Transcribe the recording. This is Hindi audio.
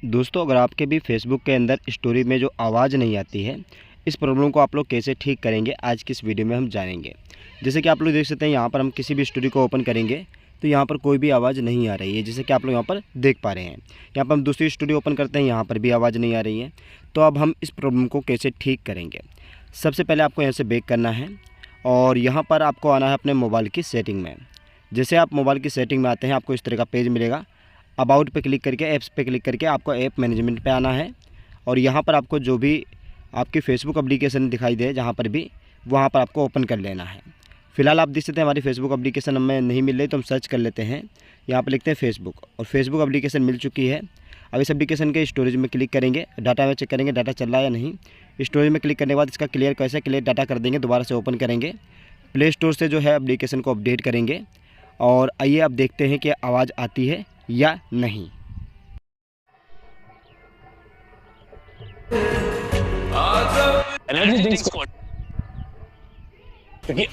दोस्तों, अगर आपके भी फेसबुक के अंदर स्टोरी में जो आवाज़ नहीं आती है, इस प्रॉब्लम को आप लोग कैसे ठीक करेंगे आज की इस वीडियो में हम जानेंगे। जैसे कि आप लोग देख सकते हैं, यहाँ पर हम किसी भी स्टोरी को ओपन करेंगे तो यहाँ पर कोई भी आवाज़ नहीं आ रही है, जैसे कि आप लोग यहाँ पर देख पा रहे हैं। यहाँ पर हम दूसरी स्टोरी ओपन करते हैं, यहाँ पर भी आवाज़ नहीं आ रही है। तो अब हम इस प्रॉब्लम को कैसे ठीक करेंगे। सबसे पहले आपको यहाँ से बैक करना है और यहाँ पर आपको आना है अपने मोबाइल की सेटिंग में। जैसे आप मोबाइल की सेटिंग में आते हैं, आपको इस तरह का पेज मिलेगा। अबाउट पे क्लिक करके ऐप्स पे क्लिक करके आपको ऐप मैनेजमेंट पे आना है और यहाँ पर आपको जो भी आपकी फेसबुक एप्लीकेशन दिखाई दे जहाँ पर भी, वहाँ पर आपको ओपन कर लेना है। फिलहाल आप देख सकते हैं हमारी फेसबुक एप्लीकेशन हमें नहीं मिल रही, तो हम सर्च कर लेते हैं। यहाँ पर लिखते हैं फेसबुक और फेसबुक एप्लीकेशन मिल चुकी है। अब इस एप्लीकेशन के स्टोरेज में क्लिक करेंगे, डाटा में चेक करेंगे डाटा चल रहा है या नहीं। स्टोरेज में क्लिक करने के बाद इसका क्लियर डाटा कर देंगे, दोबारा से ओपन करेंगे। प्ले स्टोर से जो है एप्लीकेशन को अपडेट करेंगे और आइए अब देखते हैं कि आवाज़ आती है या नहीं। एनर्जी ड्रिंक्स क्योंकि